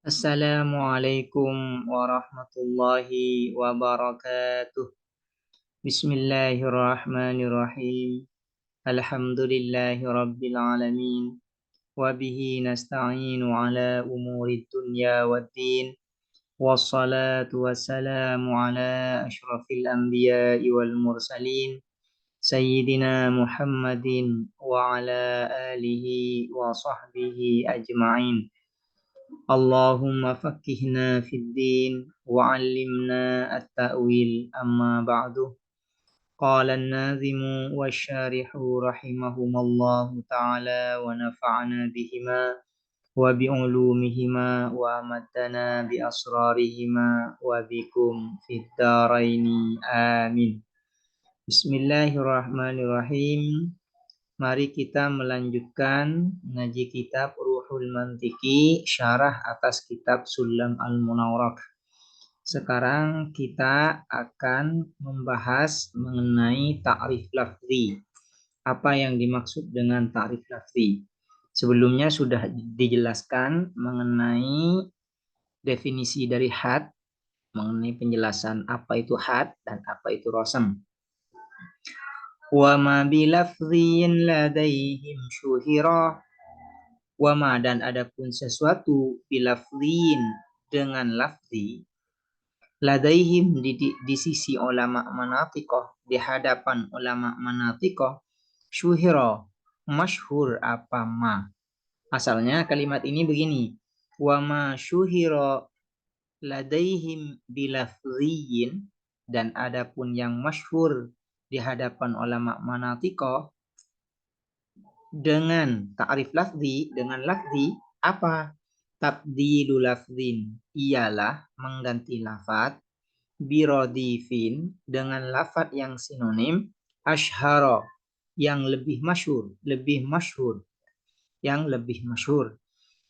Assalamualaikum warahmatullahi wabarakatuh. Bismillahirrahmanirrahim. Alhamdulillahi rabbil alamin. Wabihi nasta'inu ala umuri dunya waddin. Wassalatu wassalamu ala ashrafil anbiya'i wal mursalin. Sayyidina Muhammadin wa ala alihi wa sahbihi ajma'in. Allahumma fakihna fid din wa'allimna at-ta'wil amma ba'du. Qala an-nazimu wasyarihu rahimahumallahu ta'ala wa nafa'ana bihima wa bi'ulumihima wa amaddana bi asrarihima wa bikum fid daraini amin. Bismillahirrahmanirrahim. Mari kita melanjutkan ngaji kitab Ruhul Mantiki, syarah atas kitab Sulam Al-Munawwarak. Sekarang kita akan membahas mengenai ta'rif lafzi. Apa yang dimaksud dengan ta'rif lafzi? Sebelumnya sudah dijelaskan mengenai definisi dari had, mengenai penjelasan apa itu had dan apa itu rosam. Wa ma bilafzin ladaihim syuhira. Wa ma dan adapun sesuatu bilafzin dengan lafzi ladaihim di sisi ulama manatiqah, di hadapan ulama manatiqah, syuhira masyhur apa ma. Asalnya kalimat ini begini. Wa ma syuhira ladaihim bilafziin, dan adapun yang masyhur di hadapan ulama manatiqah dengan ta'rif lafzi, dengan lafzi apa? Tabdilu lafzin, ialah mengganti lafat, birodifin, dengan lafat yang sinonim, ashhara, yang lebih masyhur, yang lebih masyhur.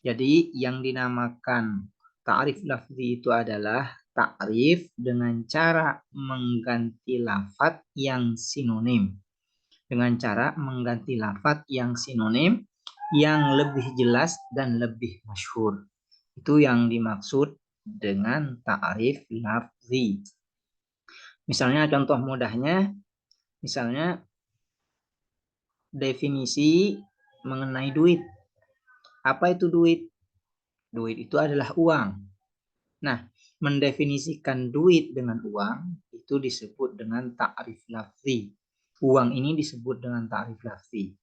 Jadi yang dinamakan ta'rif lafzi itu adalah ta'rif dengan cara mengganti lafat yang sinonim. Dengan cara mengganti lafat yang sinonim, yang lebih jelas dan lebih masyhur. Itu yang dimaksud dengan ta'rif lafzi. Misalnya contoh mudahnya, misalnya definisi mengenai duit. Apa itu duit? Duit itu adalah uang. Nah, mendefinisikan duit dengan uang itu disebut dengan ta'rif lafzi. Uang ini disebut dengan ta'rif lafzi.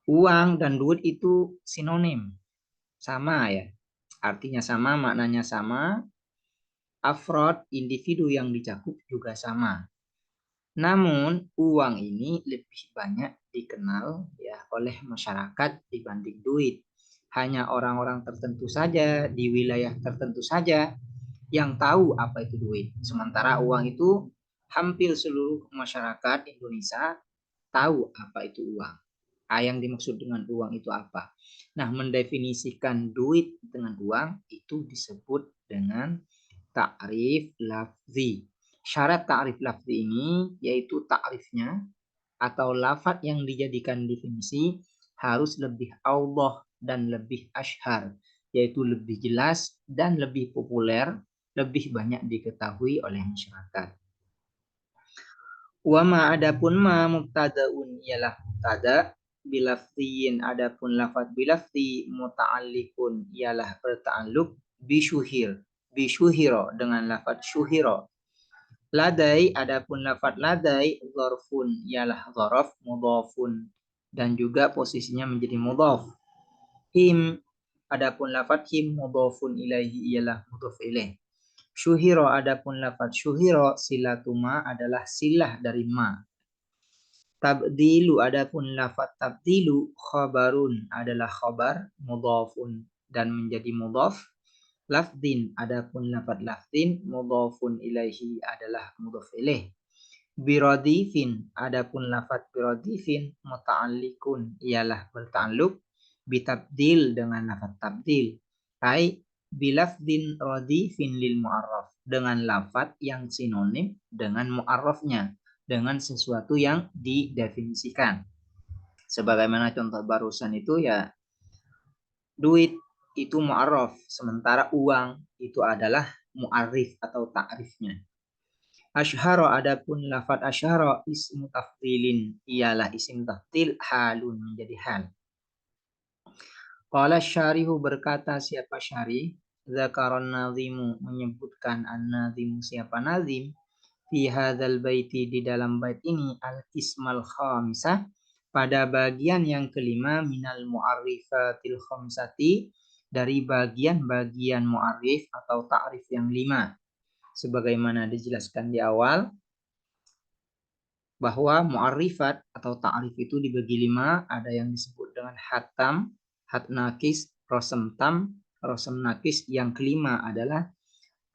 Uang dan duit itu sinonim, sama ya. Artinya sama, maknanya sama. Afrod, individu yang dicakup juga sama. Namun uang ini lebih banyak dikenal ya oleh masyarakat dibanding duit. Hanya orang-orang tertentu saja di wilayah tertentu saja yang tahu apa itu duit. Sementara uang itu hampir seluruh masyarakat Indonesia tahu apa itu uang. Yang dimaksud dengan uang itu apa? Nah, mendefinisikan duit dengan uang itu disebut dengan ta'rif lafzi. Syarat ta'rif lafzi ini yaitu ta'rifnya atau lafaz yang dijadikan definisi harus lebih audah dan lebih ashhar, yaitu lebih jelas dan lebih populer, lebih banyak diketahui oleh masyarakat. Wa ma adapun ma mubtadaun ialah mubtada, bilafziin adapun lafaz bilafzi, muta'alliqun ialah berta'alluq, bisyuhiro dengan lafaz syuhiro. Ladai adapun lafaz ladai, dzarfun ialah dzaraf mudhafun dan juga posisinya menjadi mudhaf. Him adapun lafaz him mudhafun ilaihi ialah mudhaf ilaih. Syuhiro adapun lafaz syuhiro silatuma adalah silah dari ma. Tabdilu adapun lafaz tabdilu khabarun adalah khabar mudhafun dan menjadi mudhaf. Lafdin adapun lafaz lafdin mudhafun ilaihi adalah mudhaf ilaih. Biradifin adapun lafaz biradifin muta'alliqun ialah berta'alluq bitabdil dengan lafaz tabdil. Ai bilafdin radifin lil mu'arraf, dengan lafaz yang sinonim dengan mu'arrafnya, dengan sesuatu yang didefinisikan. Sebagaimana contoh barusan itu ya duit. itu mu'arraf, sementara uang itu adalah mu'arrif atau ta'rifnya. Asyhara adapun lafad asyhara ismu tafdilin ialah isim tafdil halun menjadi hal. Qala syarihu berkata siapa syarih, zakaron nazimu menyebutkan an-nazimu siapa nazim, fi hadzal baiti di dalam bait ini al-ismal khamisah pada bagian yang kelima minal mu'arrifatil khamsati dari bagian-bagian mu'arrif atau ta'rif yang 5. Sebagaimana dijelaskan di awal bahwa mu'arrifat atau ta'rif itu dibagi 5, ada yang disebut dengan hatam, hat nakis, rosem tam, rosem nakis. Yang kelima adalah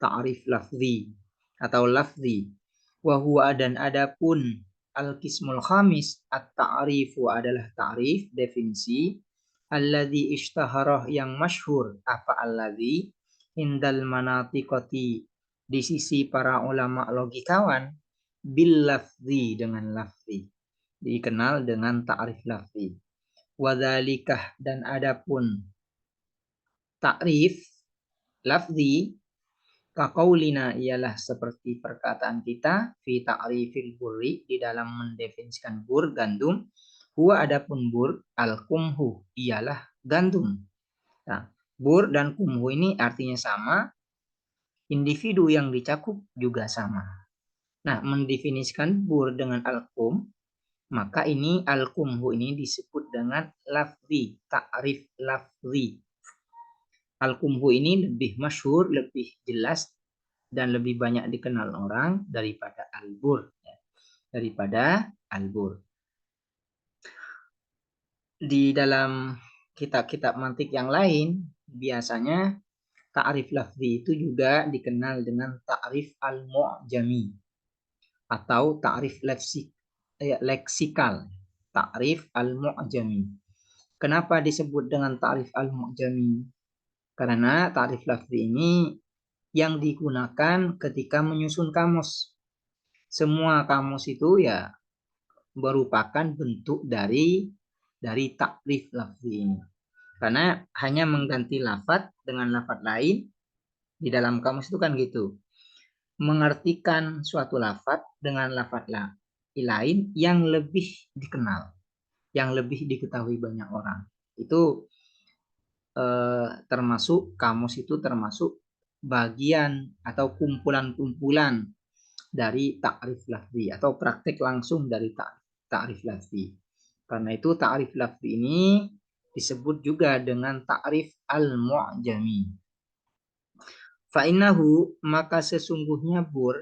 ta'rif lafzi atau lafzi. Wa huwa dan adapun al-qismul khamis at-ta'rifu adalah ta'rif definisi alladzi ishtaharah yang masyhur. Apa alladzi indal manatiqati di sisi para ulama logikawan bil lafzi dengan lafzi, dikenal dengan ta'rif lafzi. Wadzalikah dan adapun ta'rif lafzi kaqaulina ialah seperti perkataan kita fi ta'rifil burri di dalam mendefinisikan bur gandum, huwa adapun bur al-qumhu ialah gandum. Nah, bur dan kumhu ini artinya sama, individu yang dicakup juga sama. Nah, mendefinisikan bur dengan al-qum, maka ini al-qumhu ini disebut dengan lafzi, ta'rif lafzi. Al-qumhu ini lebih masyhur, lebih jelas dan lebih banyak dikenal orang daripada al-bur, daripada al-bur. Di dalam kitab-kitab mantik yang lain biasanya ta'rif lafzi itu juga dikenal dengan ta'rif al-mu'jami atau ta'rif leksikal, ta'rif al-mu'jami. Kenapa disebut dengan ta'rif al-mu'jami? Karena ta'rif lafzi ini yang digunakan ketika menyusun kamus. Semua kamus itu ya merupakan bentuk dari ta'rif lafzi ini. Karena hanya mengganti lafaz dengan lafaz lain di dalam kamus itu kan gitu. Mengartikan suatu lafaz dengan lafaz lain yang lebih dikenal, yang lebih diketahui banyak orang. Itu termasuk kamus itu termasuk bagian atau kumpulan-kumpulan dari ta'rif lafzi atau praktek langsung dari ta'rif lafzi. Karena itu ta'rif lafzi ini disebut juga dengan ta'rif al-mu'jami. Fa'innahu maka sesungguhnya bur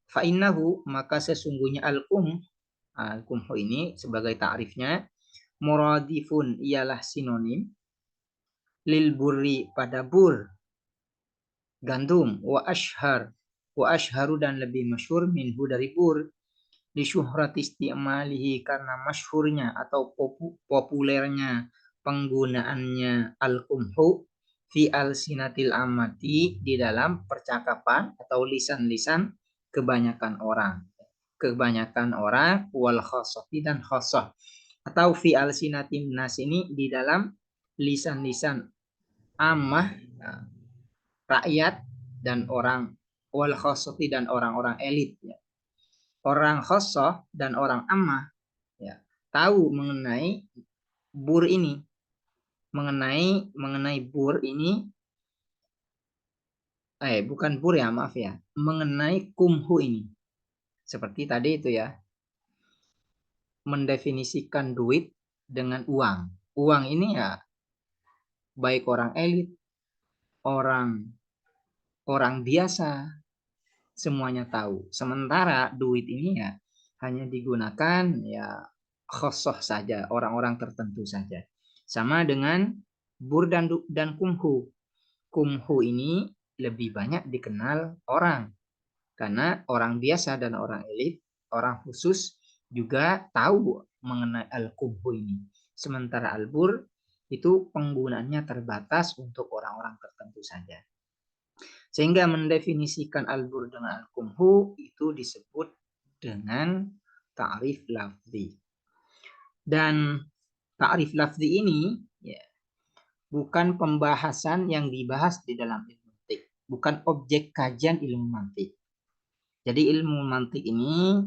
fa'innahu maka sesungguhnya al-qumhu ini sebagai ta'rifnya muradifun ialah sinonim lil burri pada bur gandum wa ashharu dan lebih masyhur minhu dari bur li syuhrati istimalihi karena masyhurnya atau populernya penggunaannya al-qumhu fi al-sinatil amati di dalam percakapan atau lisan-lisan kebanyakan orang wal khossati dan khossoh, atau fi al-sinatin nas ini di dalam lisan-lisan ammah rakyat dan orang wal khossati dan orang-orang elit ya. Orang khossoh dan orang ammah ya tahu mengenai bur ini, mengenai bur ini bukan bur ya, maaf ya, mengenai kumhu ini. Seperti tadi itu ya, mendefinisikan duit dengan uang. Uang ini ya baik orang elit, orang biasa, semuanya tahu. Sementara duit ini ya hanya digunakan ya khossoh saja, orang-orang tertentu saja. Sama dengan bur dan kumhu. Kumhu ini lebih banyak dikenal orang. Karena orang biasa dan orang elit, orang khusus juga tahu mengenai al-kumhu ini. Sementara al-bur itu penggunaannya terbatas untuk orang-orang tertentu saja. Sehingga mendefinisikan al-bur dengan al-kumhu itu disebut dengan ta'rif lafzi. Dan ta'rif lafzi ini ya, bukan pembahasan yang dibahas di dalam ilmu mantik, bukan objek kajian ilmu mantik. Jadi ilmu mantik ini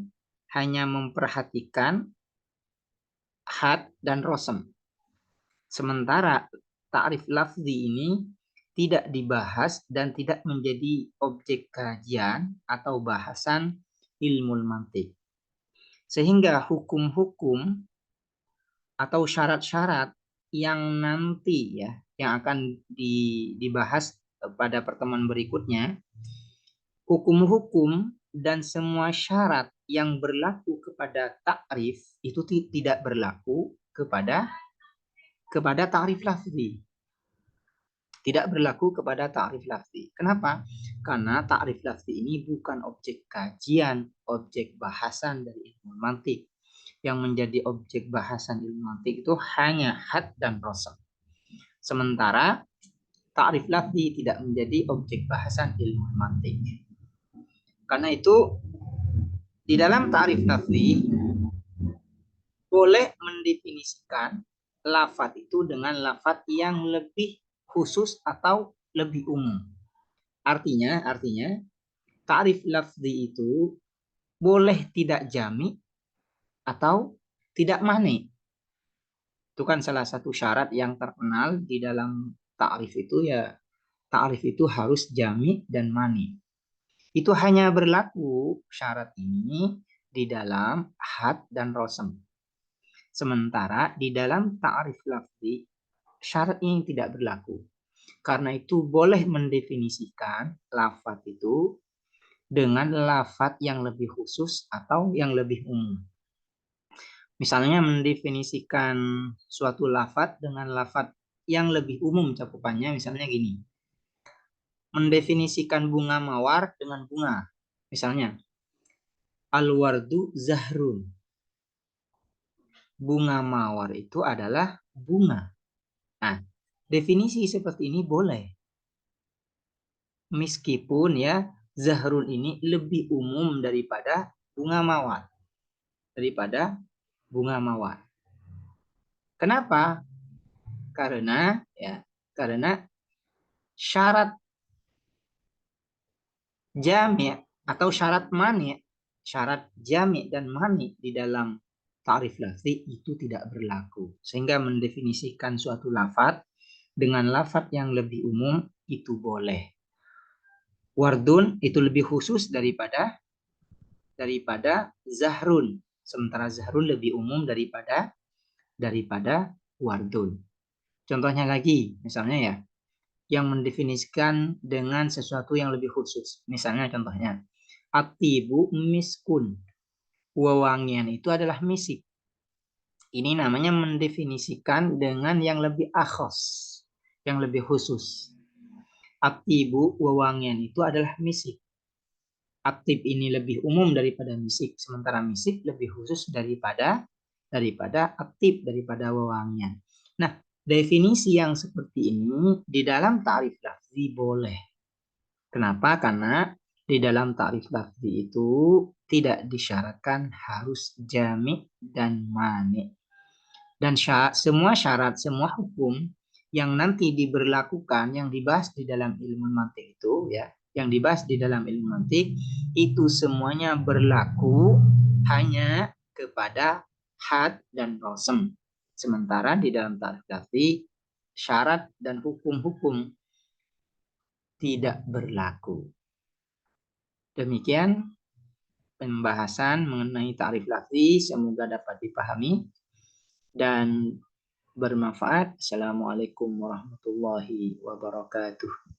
hanya memperhatikan had dan rosem. Sementara ta'rif lafzi ini tidak dibahas dan tidak menjadi objek kajian atau bahasan ilmu mantik. Sehingga hukum-hukum atau syarat-syarat yang nanti ya yang akan dibahas pada pertemuan berikutnya, hukum-hukum dan semua syarat yang berlaku kepada ta'rif itu tidak berlaku kepada ta'rif lafzi. Tidak berlaku kepada ta'rif lafzi. Kenapa? Karena ta'rif lafzi ini bukan objek kajian, objek bahasan dari ilmu mantik. Yang menjadi objek bahasan ilmu mantik itu hanya had dan rosem. Sementara ta'rif lafzi tidak menjadi objek bahasan ilmu mantik. Karena itu di dalam ta'rif lafzi boleh mendefinisikan lafaz itu dengan lafaz yang lebih khusus atau lebih umum. Artinya ta'rif lafzi itu boleh tidak jami atau tidak mani. Itu kan salah satu syarat yang terkenal di dalam ta'rif itu ya, ta'rif itu harus jami dan mani. Itu hanya berlaku syarat ini di dalam had dan rosem. Sementara di dalam ta'rif lafzi syarat ini tidak berlaku. Karena itu boleh mendefinisikan lafaz itu dengan lafaz yang lebih khusus atau yang lebih umum. Misalnya mendefinisikan suatu lafaz dengan lafaz yang lebih umum cakupannya, misalnya gini. Mendefinisikan bunga mawar dengan bunga. Misalnya, al-wardu zahrun. Bunga mawar itu adalah bunga. Nah, definisi seperti ini boleh. Meskipun ya zahrun ini lebih umum daripada bunga mawar. Kenapa? Karena syarat jami' atau syarat mani, syarat jami' dan mani di dalam ta'rif lafzi itu tidak berlaku. Sehingga mendefinisikan suatu lafaz dengan lafaz yang lebih umum itu boleh. Wardun itu lebih khusus daripada zahrun. Sementara zahrun lebih umum daripada wardun. Contohnya lagi, misalnya ya, yang mendefinisikan dengan sesuatu yang lebih khusus. Misalnya contohnya, atibu miskun. Wewangian itu adalah misik. Ini namanya mendefinisikan dengan yang lebih akhos, yang lebih khusus. Atibu, wewangian itu adalah misik. Atib ini lebih umum daripada misik, sementara misik lebih khusus daripada atib, daripada wewangian. Nah, definisi yang seperti ini di dalam ta'rif lafzi boleh. Kenapa? Karena di dalam ta'rif lafzi itu tidak disyaratkan harus jami' dan mani. Dan semua syarat, semua hukum yang nanti diberlakukan, yang dibahas di dalam ilmu mantik itu ya, yang dibahas di dalam ilmu mantik itu semuanya berlaku hanya kepada had dan rosem. Sementara di dalam ta'rif lafzi syarat dan hukum-hukum tidak berlaku. Demikian pembahasan mengenai ta'rif lafzi, semoga dapat dipahami dan bermanfaat. Assalamualaikum warahmatullahi wabarakatuh.